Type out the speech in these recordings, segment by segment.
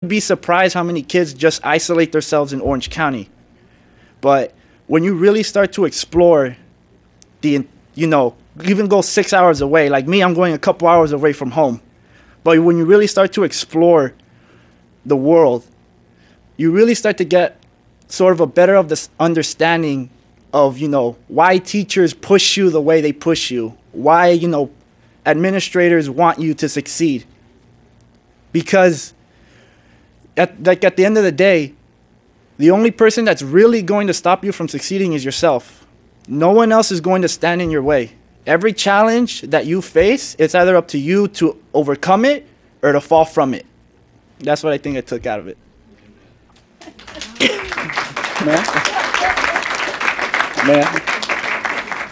be surprised how many kids just isolate themselves in Orange County. But when you really start to explore even go 6 hours away, like me, I'm going a couple hours away from home. But when you really start to explore the world, you really start to get sort of a better of this understanding of, why teachers push you the way they push you, why, administrators want you to succeed. Because at the end of the day, the only person that's really going to stop you from succeeding is yourself. No one else is going to stand in your way. Every challenge that you face, it's either up to you to overcome it or to fall from it. That's what I think I took out of it.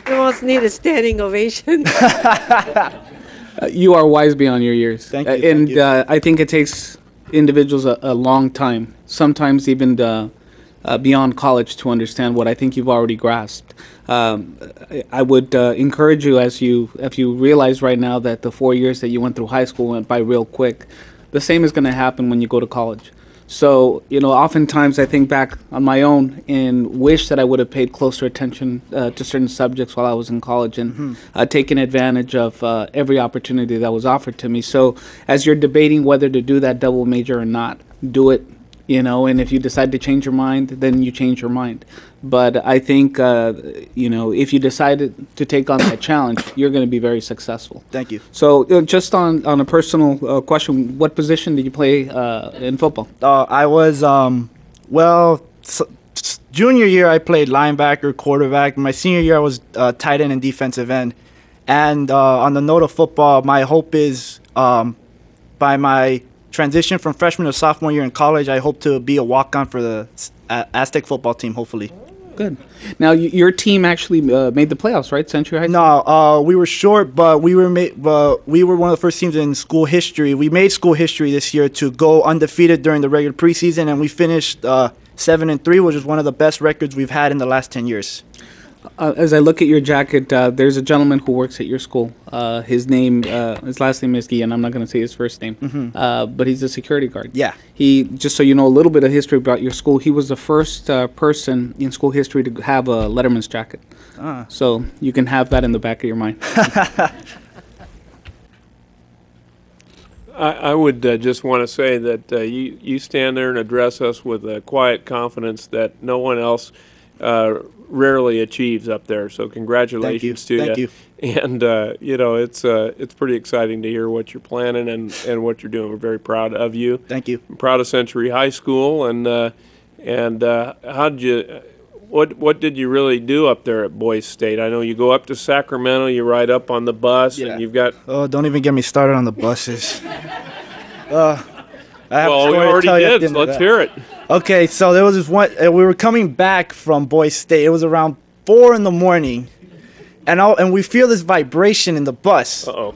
We almost need a standing ovation. You are wise beyond your years. Thank you. And thank you. I think it takes individuals a long time, sometimes even beyond college, to understand what I think you've already grasped. I would encourage you, if you realize right now that the 4 years that you went through high school went by real quick, the same is going to happen when you go to college. So, oftentimes I think back on my own and wish that I would have paid closer attention to certain subjects while I was in college and taken advantage of every opportunity that was offered to me. So as you're debating whether to do that double major or not, do it, and if you decide to change your mind, then you change your mind. But I think, if you decided to take on that challenge, you're going to be very successful. Thank you. So just on a personal question, what position did you play in football? I was, junior year I played linebacker, quarterback. My senior year I was tight end and defensive end. And on the note of football, my hope is by my transition from freshman to sophomore year in college, I hope to be a walk-on for the Aztec football team, hopefully. Good. Now, your team actually made the playoffs, right? Century High School? No, we were short, but we were one of the first teams in school history. We made school history this year to go undefeated during the regular preseason, and we finished 7-3, which is one of the best records we've had in the last 10 years. As I look at your jacket, there's a gentleman who works at your school. His last name is Guy, and I'm not going to say his first name, but he's a security guard. Yeah. He, just so you know a little bit of history about your school, he was the first person in school history to have a Letterman's jacket. So you can have that in the back of your mind. I would just want to say that you stand there and address us with a quiet confidence that no one else rarely achieves up there. So congratulations to you. Thank you. And it's pretty exciting to hear what you're planning and what you're doing. We're very proud of you. Thank you. I'm proud of Century High School. And how did you? What did you really do up there at Boise State? I know you go up to Sacramento, you ride up on the bus, and you've got. Oh, don't even get me started on the buses. I have a Well, we story to already tell you at did. the end So of let's that. hear it. Okay, so there was this one. We were coming back from Boise State. It was around 4 in the morning, and we feel this vibration in the bus. Uh-oh.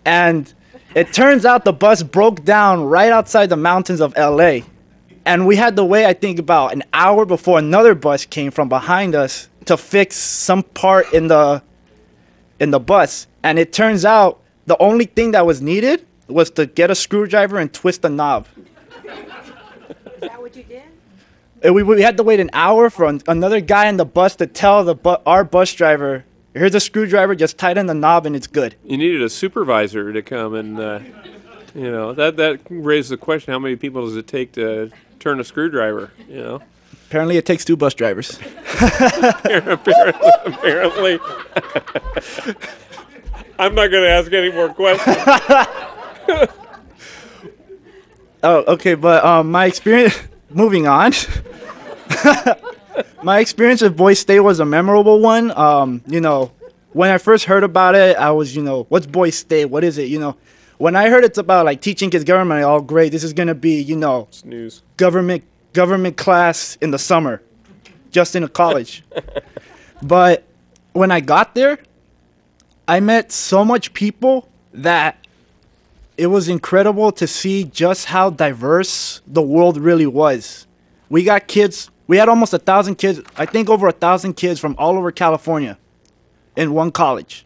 And it turns out the bus broke down right outside the mountains of LA. And we had to wait, I think, about an hour before another bus came from behind us to fix some part in the bus. And it turns out the only thing that was needed was to get a screwdriver and twist the knob. Is that what you did? And we had to wait an hour for another guy in the bus to tell our bus driver, here's a screwdriver, just tighten the knob and it's good. You needed a supervisor to come and, that raises the question, how many people does it take to turn a screwdriver, Apparently it takes 2 bus drivers. Apparently. I'm not going to ask any more questions. Oh, okay, but my experience, moving on. My experience with Boise State was a memorable one. When I first heard about it, I was, what's Boise State? What is it? When I heard it's about like teaching kids government, oh great, this is gonna be, Snooze. government class in the summer, just in a college. But when I got there, I met so much people that it was incredible to see just how diverse the world really was. We had almost 1,000 kids, I think over 1,000 kids from all over California in one college.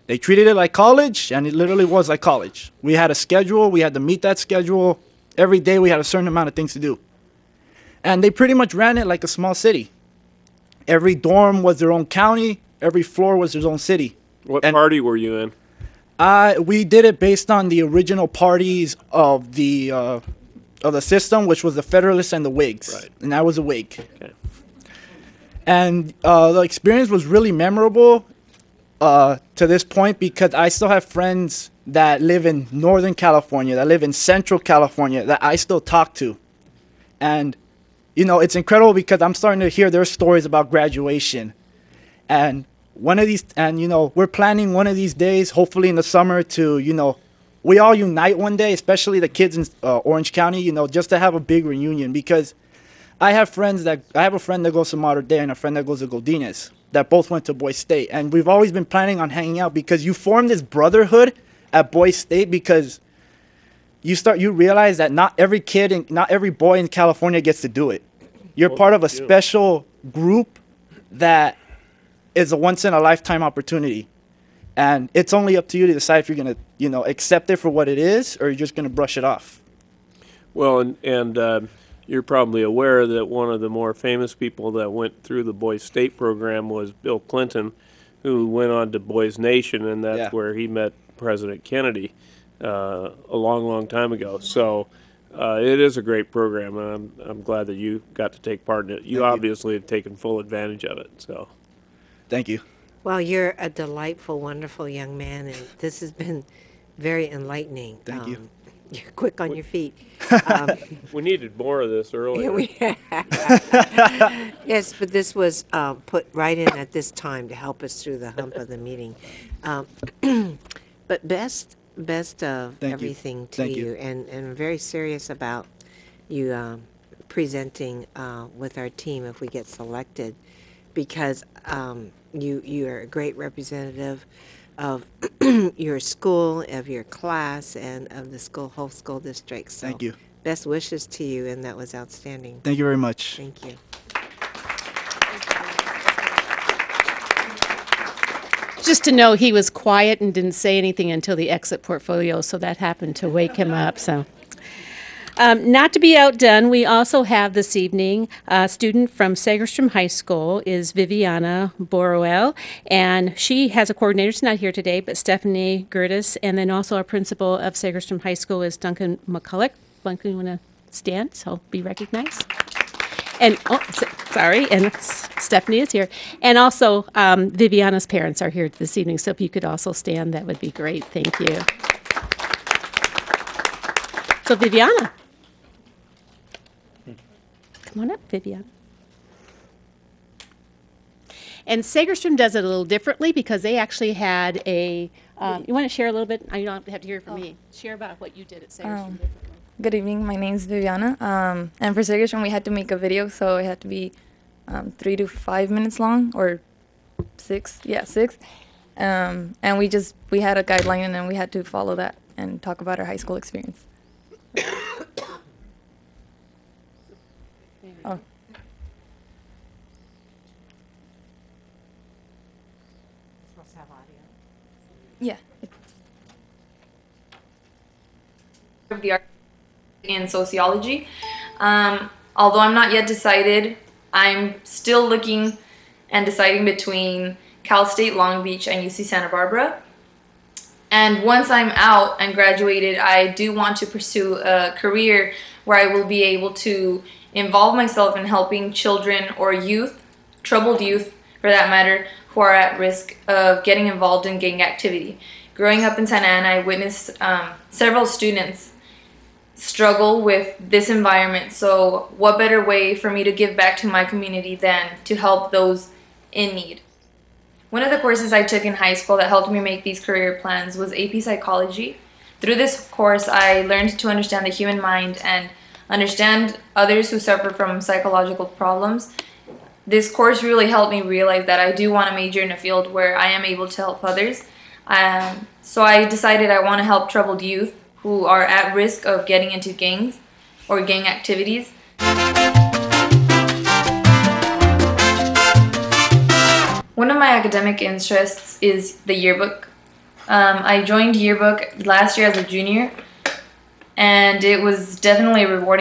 They treated it like college, and it literally was like college. We had a schedule, we had to meet that schedule. every day we had a certain amount of things to do. And they pretty much ran it like a small city. Every dorm was their own county. Every floor was their own city. What And party were you in? we did it based on the original parties of the system, which was the Federalists and the Whigs. Right. And I was a Whig. Okay. And the experience was really memorable to this point because I still have friends that live in Northern California, that live in Central California, that I still talk to. And, you know, it's incredible because I'm starting to hear their stories about graduation. And you know, we're planning one of these days, hopefully in the summer, to, you know, we all unite one day, especially the kids in Orange County, you know, just to have a big reunion. Because I have a friend that goes to Mater Dei and a friend that goes to Godinez that both went to Boise State. And we've always been planning on hanging out because you form this brotherhood at Boise State because you realize that not every kid and not every boy in California gets to do it. You're part of a special group that is a once-in-a-lifetime opportunity. And it's only up to you to decide if you're going to, you know, accept it for what it is or you're just going to brush it off. Well, and you're probably aware that one of the more famous people that went through the Boys State program was Bill Clinton, who went on to Boys Nation, and that's where he met President Kennedy a long, long time ago. So it is a great program, and I'm glad that you got to take part in it. You obviously have taken full advantage of it. So, thank you. Well, you're a delightful, wonderful young man, and this has been very enlightening. Thank you. You're quick on your feet. we needed more of this earlier. Yes, but this was put right in at this time to help us through the hump of the meeting. But best of Thank you. everything to Thank you. you, and I'm very serious about you presenting with our team if we get selected, because you are a great representative of your school, of your class, and of the whole school district. So Thank you. best wishes to you, and that was outstanding. Thank you very much. Thank you. Just to know, he was quiet and didn't say anything until the exit portfolio, so that happened to wake him up. So, not to be outdone, we also have this evening a student from Segerstrom High School is Viviana Borrell, and she has a coordinator. She's not here today, but Stephanie Gertis, and then also our principal of Segerstrom High School is Duncan McCulloch. Duncan, you want to stand so be recognized? And sorry, and Stephanie is here. And also, Viviana's parents are here this evening, so if you could also stand, that would be great. Thank you. So, Viviana. Come on up, Viviana. And Segerstrom does it a little differently because they actually had a, you want to share a little bit? You don't have to hear it from me. Share about what you did at Segerstrom differently. Good evening, my name's Viviana, and for Segerstrom we had to make a video, so it had to be 3 to 5 minutes long, or 6, yeah, 6, and we had a guideline and then we had to follow that and talk about our high school experience. Oh. Supposed to have audio. Yeah. Of the art in sociology. Although I'm not yet decided, I'm still looking and deciding between Cal State Long Beach and UC Santa Barbara. And once I'm out and graduated, I do want to pursue a career where I will be able to involve myself in helping children or youth, troubled youth for that matter, who are at risk of getting involved in gang activity. Growing up in Santa Ana, I witnessed several students struggle with this environment, so what better way for me to give back to my community than to help those in need. One of the courses I took in high school that helped me make these career plans was AP Psychology. Through this course, I learned to understand the human mind and understand others who suffer from psychological problems. This course really helped me realize that I do want to major in a field where I am able to help others. So I decided I want to help troubled youth who are at risk of getting into gangs or gang activities. One of my academic interests is the yearbook. I joined yearbook last year as a junior, and it was definitely rewarding.